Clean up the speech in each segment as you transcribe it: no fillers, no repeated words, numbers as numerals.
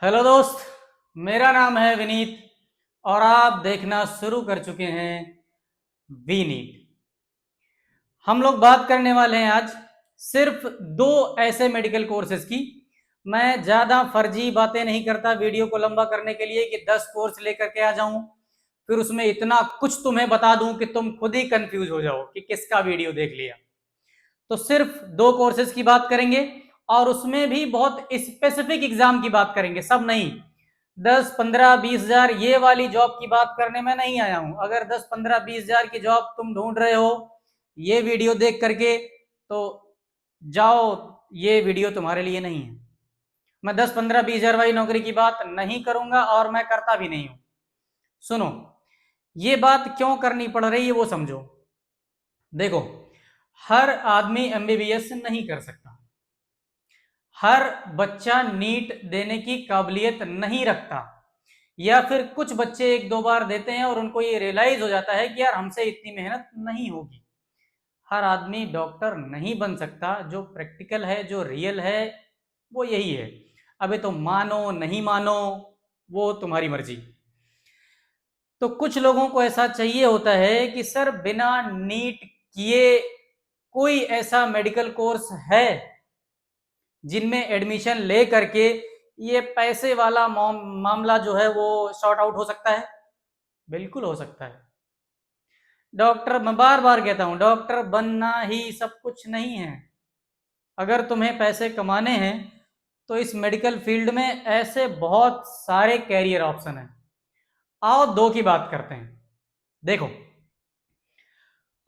Hello दोस्त, मेरा नाम है विनीत और आप देखना शुरू कर चुके हैं वी नीट। हम लोग बात करने वाले हैं आज सिर्फ दो ऐसे मेडिकल कोर्सेज की। मैं ज़्यादा फर्जी बातें नहीं करता वीडियो को लंबा करने के लिए कि 10 कोर्स लेकर के आ जाऊं, फिर उसमें इतना कुछ तुम्हें बता दूं कि तुम खुद ही कंफ्यूज हो जाओ कि किसका वीडियो देख लिया। तो सिर्फ दो कोर्सेज की बात करेंगे और उसमें भी बहुत स्पेसिफिक एग्जाम की बात करेंगे, सब नहीं। 10, 15, 20 हजार ये वाली जॉब की बात करने में नहीं आया हूं। अगर 10, 15, 20 हजार की जॉब तुम ढूंढ रहे हो ये वीडियो देख करके, तो जाओ, ये वीडियो तुम्हारे लिए नहीं है। मैं 10, 15, 20 हजार वाली नौकरी की बात नहीं करूंगा और मैं करता भी नहीं हूं। सुनो, ये बात क्यों करनी पड़ रही है वो समझो। देखो, हर आदमी एमबीबीएस नहीं कर सकता, हर बच्चा नीट देने की काबिलियत नहीं रखता, या फिर कुछ बच्चे एक दो बार देते हैं और उनको ये रियलाइज हो जाता है कि यार हमसे इतनी मेहनत नहीं होगी। हर आदमी डॉक्टर नहीं बन सकता। जो प्रैक्टिकल है, जो रियल है, वो यही है। अबे तो मानो नहीं मानो, वो तुम्हारी मर्जी। तो कुछ लोगों को ऐसा चाहिए होता है कि सर बिना नीट किए कोई ऐसा मेडिकल कोर्स है जिनमें एडमिशन ले करके ये पैसे वाला मामला जो है वो शॉर्ट आउट हो सकता है। बिल्कुल हो सकता है। डॉक्टर, मैं बार बार कहता हूं, डॉक्टर बनना ही सब कुछ नहीं है। अगर तुम्हें पैसे कमाने हैं तो इस मेडिकल फील्ड में ऐसे बहुत सारे कैरियर ऑप्शन हैं। आओ दो की बात करते हैं। देखो,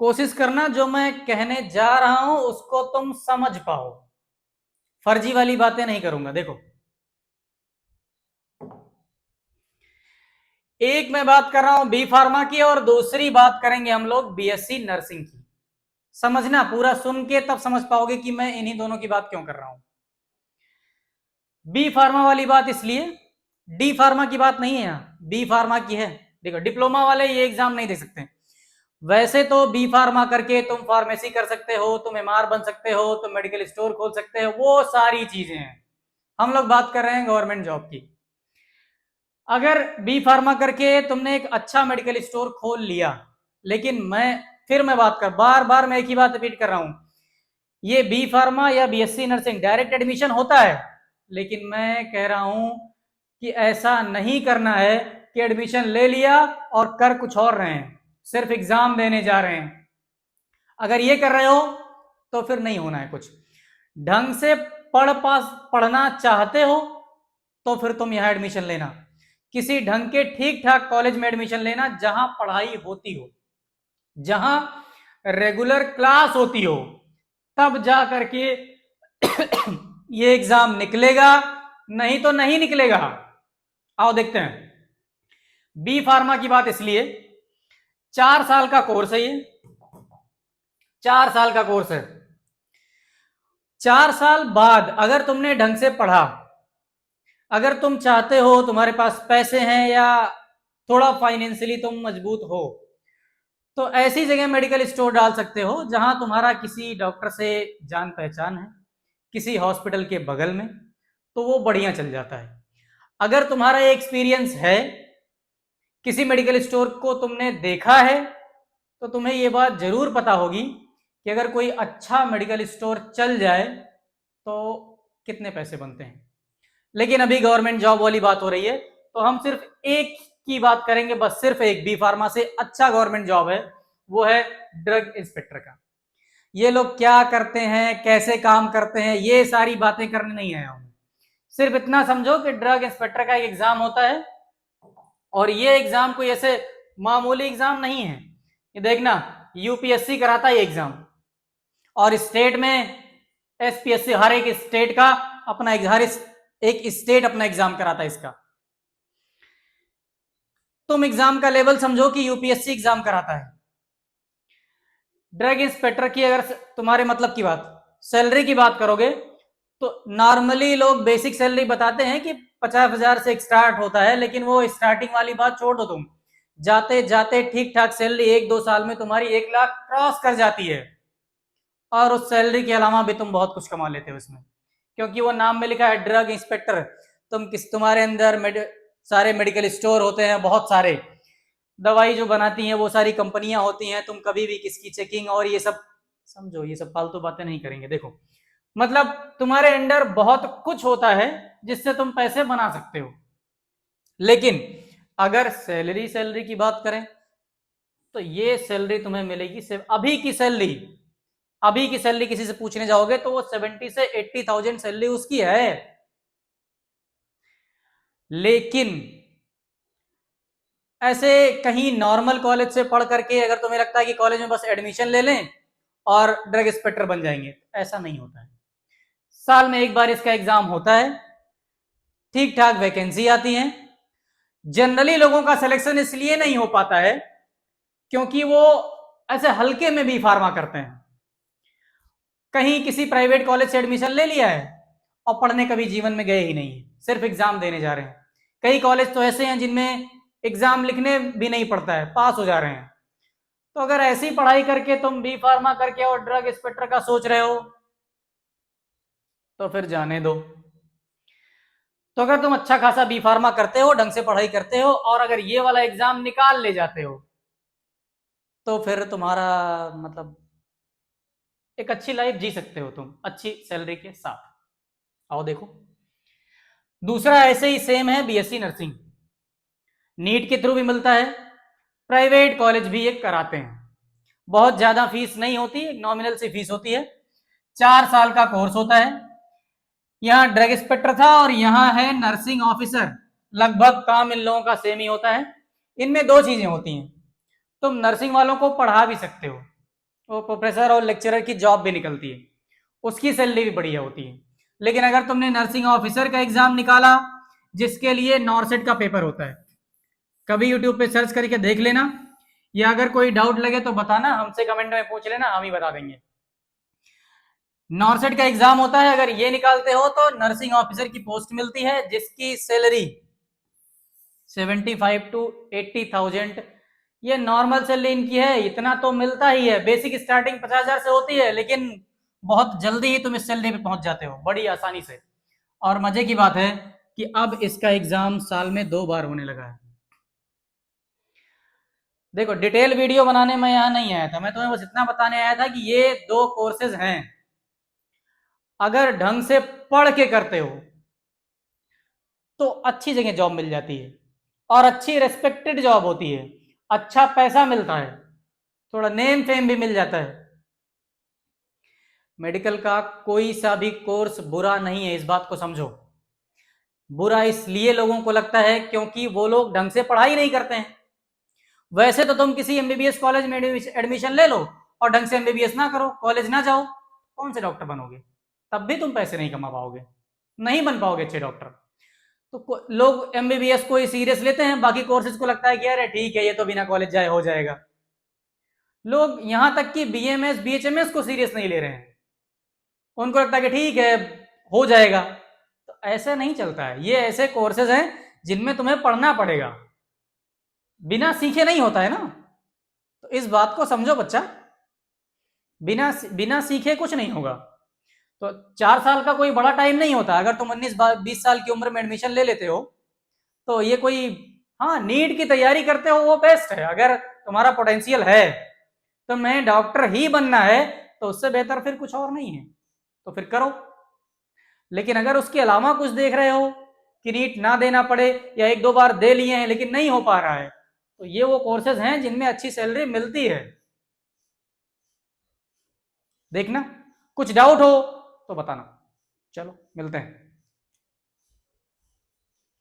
कोशिश करना जो मैं कहने जा रहा हूं उसको तुम समझ पाओ। फर्जी वाली बातें नहीं करूंगा। देखो, एक मैं बात कर रहा हूं बी फार्मा की और दूसरी बात करेंगे हम लोग बीएससी नर्सिंग की। समझना, पूरा सुन के तब समझ पाओगे कि मैं इन्हीं दोनों की बात क्यों कर रहा हूं। बी फार्मा वाली बात इसलिए, डी फार्मा की बात नहीं है, यहां बी फार्मा की है। देखो, डिप्लोमा वाले ये एग्जाम नहीं दे सकते। वैसे तो बी फार्मा करके तुम फार्मेसी कर सकते हो, तुम एमआर बन सकते हो, तुम मेडिकल स्टोर खोल सकते हो, वो सारी चीजें हैं। हम लोग बात कर रहे हैं गवर्नमेंट जॉब की। अगर बी फार्मा करके तुमने एक अच्छा मेडिकल स्टोर खोल लिया, लेकिन मैं बात कर, बार बार मैं एक ही बात रिपीट कर रहा हूं, ये बी फार्मा या बीएससी नर्सिंग डायरेक्ट एडमिशन होता है, लेकिन मैं कह रहा हूं कि ऐसा नहीं करना है कि एडमिशन ले लिया और कर कुछ और रहे हैं, सिर्फ एग्जाम देने जा रहे हैं। अगर ये कर रहे हो तो फिर नहीं होना है कुछ। ढंग से पढ़ना चाहते हो तो फिर तुम यहां एडमिशन लेना, किसी ढंग के ठीक ठाक कॉलेज में एडमिशन लेना जहां पढ़ाई होती हो, जहां रेगुलर क्लास होती हो, तब जा करके ये एग्जाम निकलेगा, नहीं तो नहीं निकलेगा। आओ देखते हैं। बी फार्मा की बात इसलिए, 4 साल का कोर्स है ये, 4 साल का कोर्स है। 4 साल बाद अगर तुमने ढंग से पढ़ा, अगर तुम चाहते हो, तुम्हारे पास पैसे हैं या थोड़ा फाइनेंशियली तुम मजबूत हो, तो ऐसी जगह मेडिकल स्टोर डाल सकते हो जहां तुम्हारा किसी डॉक्टर से जान पहचान है, किसी हॉस्पिटल के बगल में, तो वो बढ़िया चल जाता है। अगर तुम्हारा एक्सपीरियंस है, किसी मेडिकल स्टोर को तुमने देखा है, तो तुम्हें ये बात जरूर पता होगी कि अगर कोई अच्छा मेडिकल स्टोर चल जाए तो कितने पैसे बनते हैं। लेकिन अभी गवर्नमेंट जॉब वाली बात हो रही है, तो हम सिर्फ एक की बात करेंगे, बस सिर्फ एक। बी फार्मा से अच्छा गवर्नमेंट जॉब है, वो है ड्रग इंस्पेक्टर का। ये लोग क्या करते हैं, कैसे काम करते हैं, ये सारी बातें करने नहीं आया हूं। सिर्फ इतना समझो कि ड्रग इंस्पेक्टर का एक एग्जाम होता है और ये एग्जाम कोई ऐसे मामूली एग्जाम नहीं है। ये देखना, यूपीएससी कराता है ये एग्जाम, और स्टेट में एसपीएससी, हर एक स्टेट का अपना, हर एक स्टेट अपना एग्जाम कराता है इसका। तुम एग्जाम का लेवल समझो कि यूपीएससी एग्जाम कराता है। ड्रग इंस्पेक्टर की अगर तुम्हारे मतलब की बात, सैलरी की बात करोगे, तो नॉर्मली लोग बेसिक सैलरी बताते हैं कि 50,000 से स्टार्ट होता है, लेकिन वो स्टार्टिंग वाली बात छोड़ दो। तुम जाते जाते ठीक ठाक सैलरी 1-2 साल में तुम्हारी 1 लाख क्रॉस कर जाती है, और उस सैलरी के अलावा भी तुम बहुत कुछ कमा लेते हो इसमें, क्योंकि वो नाम में लिखा है ड्रग इंस्पेक्टर। तुम्हारे अंदर सारे मेडिकल स्टोर होते हैं, बहुत सारे दवाई जो बनाती हैं वो सारी कंपनियां होती हैं, तुम कभी भी किसकी चेकिंग और ये सब समझो, ये सब फालतू बातें नहीं करेंगे। देखो मतलब तुम्हारे अंडर बहुत कुछ होता है जिससे तुम पैसे बना सकते हो, लेकिन अगर सैलरी सैलरी की बात करें तो ये सैलरी तुम्हें मिलेगी सिर्फ अभी की सैलरी। अभी की सैलरी किसी से पूछने जाओगे तो वो 70 से 80,000 सैलरी उसकी है। लेकिन ऐसे कहीं नॉर्मल कॉलेज से पढ़ करके अगर तुम्हें लगता है कि कॉलेज में बस एडमिशन ले लें और ड्रग इंस्पेक्टर बन जाएंगे, ऐसा नहीं होता है। साल में एक बार इसका एग्जाम होता है, ठीक ठाक वैकेंसी आती है। जनरली लोगों का सिलेक्शन इसलिए नहीं हो पाता है क्योंकि वो ऐसे हल्के में भी फार्मा करते हैं। कहीं किसी प्राइवेट कॉलेज से एडमिशन ले लिया है और पढ़ने कभी जीवन में गए ही नहीं है, सिर्फ एग्जाम देने जा रहे हैं। कई कॉलेज तो ऐसे हैं जिनमें एग्जाम लिखने भी नहीं पड़ता है, पास हो जा रहे हैं। तो अगर ऐसी पढ़ाई करके तुम बी फार्मा करके और ड्रग इंस्पेक्टर का सोच रहे हो तो फिर जाने दो। तो अगर तुम अच्छा खासा बी फार्मा करते हो, ढंग से पढ़ाई करते हो और अगर ये वाला एग्जाम निकाल ले जाते हो तो फिर तुम्हारा मतलब एक अच्छी लाइफ जी सकते हो तुम, अच्छी सैलरी के साथ। आओ देखो, दूसरा ऐसे ही सेम है बीएससी नर्सिंग। नीट के थ्रू भी मिलता है, प्राइवेट कॉलेज भी एक कराते हैं। बहुत ज्यादा फीस नहीं होती, नॉमिनल सी फीस होती है। 4 साल का कोर्स होता है। यहाँ ड्रग इंस्पेक्टर था और यहाँ है नर्सिंग ऑफिसर। लगभग काम इन लोगों का सेम ही होता है। इनमें दो चीजें होती हैं, तुम नर्सिंग वालों को पढ़ा भी सकते हो, वो प्रोफेसर और लेक्चरर की जॉब भी निकलती है, उसकी सैलरी भी बढ़िया होती है। लेकिन अगर तुमने नर्सिंग ऑफिसर का एग्जाम निकाला जिसके लिए नॉर्सेट का पेपर होता है, कभी यूट्यूब पे सर्च करके देख लेना, या अगर कोई डाउट लगे तो बताना, हमसे कमेंट में पूछ लेना, हम ही बता देंगे। नॉर्सेट का एग्जाम होता है, अगर ये निकालते हो तो नर्सिंग ऑफिसर की पोस्ट मिलती है जिसकी सैलरी 75 to 80,000, ये नॉर्मल सैलरी इनकी है। इतना तो मिलता ही है, बेसिक स्टार्टिंग 50,000 से होती है, लेकिन बहुत जल्दी ही तुम इस सैलरी पे पहुंच जाते हो बड़ी आसानी से। और मजे की बात है कि अब इसका एग्जाम साल में 2 बार होने लगा है। देखो डिटेल वीडियो बनाने में यहाँ नहीं आया था, मैं तुम्हें बस इतना बताने आया था कि ये 2 कोर्सेज हैं। अगर ढंग से पढ़ के करते हो तो अच्छी जगह जॉब मिल जाती है और अच्छी रेस्पेक्टेड जॉब होती है, अच्छा पैसा मिलता है, थोड़ा नेम फेम भी मिल जाता है। मेडिकल का कोई सा भी कोर्स बुरा नहीं है, इस बात को समझो। बुरा इसलिए लोगों को लगता है क्योंकि वो लोग ढंग से पढ़ाई नहीं करते हैं। वैसे तो तुम किसी एमबीबीएस कॉलेज में एडमिशन ले लो और ढंग से एमबीबीएस ना करो, कॉलेज ना जाओ, कौन से डॉक्टर बनोगे? तब भी तुम पैसे नहीं कमा पाओगे, नहीं बन पाओगे अच्छे डॉक्टर। तो लोग एमबीबीएस को ही सीरियस लेते हैं, बाकी कोर्सेज को लगता है कि अरे ठीक है ये तो बिना कॉलेज जाए हो जाएगा। लोग यहां तक कि बीएमएस बीएचएमएस को सीरियस नहीं ले रहे हैं, उनको लगता है कि ठीक है हो जाएगा। तो ऐसे नहीं चलता है, ये ऐसे कोर्सेज हैं जिनमें तुम्हें पढ़ना पड़ेगा, बिना सीखे नहीं होता है ना। तो इस बात को समझो बच्चा, बिना बिना सीखे कुछ नहीं होगा। तो 4 साल का कोई बड़ा टाइम नहीं होता। अगर तुम 19-20 साल की उम्र में एडमिशन ले लेते हो तो ये कोई, हाँ नीट की तैयारी करते हो वो बेस्ट है। अगर तुम्हारा पोटेंशियल है, तुम्हें डॉक्टर ही बनना है, तो उससे बेहतर फिर कुछ और नहीं है, तो फिर करो। लेकिन अगर उसके अलावा कुछ देख रहे हो कि नीट ना देना पड़े, या 1-2 बार दे लिए हैं लेकिन नहीं हो पा रहा है, तो ये वो कोर्सेज हैं जिनमें अच्छी सैलरी मिलती है। देखना, कुछ डाउट हो तो बताना। चलो मिलते हैं।